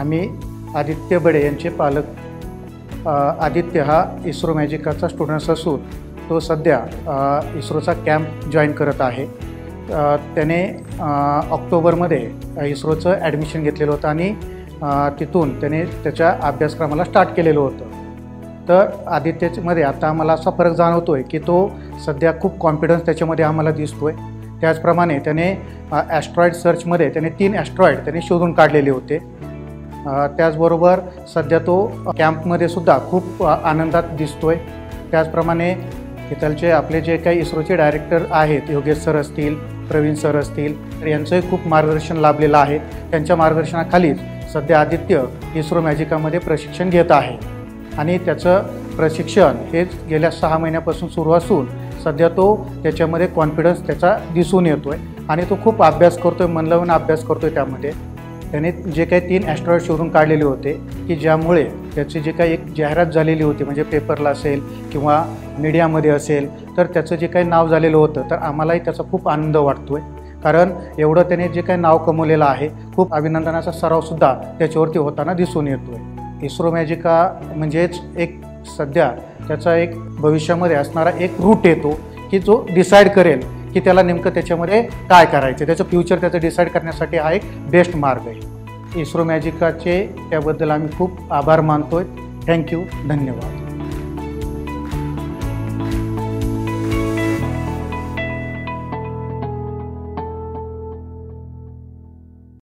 आम्ही आदित्य बडे यांचे पालक। आदित्य हा इस्रो मॅजिकाचा स्टुडंट्स असून तो सध्या इस्रोचा कॅम्प जॉईन करत आहे। त्याने ऑक्टोबरमध्ये इस्रोचं ॲडमिशन घेतलेलं होतं आणि तिथून त्याने त्याच्या अभ्यासक्रमाला स्टार्ट केलेलं होतं। तर आदित्यमध्ये आता आम्हाला असा फरक जाणवतो आहे की तो सध्या खूप कॉन्फिडन्स त्याच्यामध्ये आम्हाला दिसतो आहे। त्याचप्रमाणे त्याने ॲस्ट्रॉइड सर्चमध्ये त्याने 3 ॲस्ट्रॉइड त्याने शोधून काढलेले होते। त्याचबरोबर सध्या तो कॅम्पमध्ये सुद्धा खूप आनंदात दिसतो आहे। त्याचप्रमाणे इथलचे आपले जे काही इस्रोचे डायरेक्टर आहेत, योगेश सर असतील, प्रवीण सर असतील, तर यांचंही खूप मार्गदर्शन लाभलेलं आहे। त्यांच्या मार्गदर्शनाखालीच सध्या आदित्य इस्रो मॅजिकामध्ये प्रशिक्षण घेत आहे आणि त्याचं प्रशिक्षण हे गेल्या 6 महिन्यापासून सुरू असून सध्या तो त्याच्यामध्ये कॉन्फिडन्स त्याचा दिसून येतो आहे आणि तो खूप अभ्यास करतो आहे, मन लावून अभ्यास करतो आहे। त्यामध्ये त्याने जे काही 3 ॲस्ट्रॉइड शोधून काढलेले होते की ज्यामुळे त्याची जे काही एक जाहिरात झालेली होती, म्हणजे पेपरला असेल किंवा मीडियामध्ये असेल, तर त्याचं जे काही नाव झालेलं होतं, तर आम्हालाही त्याचा खूप आनंद वाटतो आहे। कारण एवढं त्याने जे काही नाव कमवलेलं आहे, खूप अभिनंदनाचा सरावसुद्धा त्याच्यावरती होताना दिसून येतो आहे। इस्रो मॅजिका म्हणजेच एक सध्या त्याचा एक भविष्यामध्ये असणारा एक रूट येतो की जो डिसाईड करेल की त्याला नेमकं त्याच्यामध्ये काय करायचं, त्याचं फ्युचर त्याचं डिसाईड करण्यासाठी हा एक बेस्ट मार्ग आहे। इस्रो मॅजिकाचे त्याबद्दल आम्ही खूप आभार मानतो आहे। थँक्यू, धन्यवाद।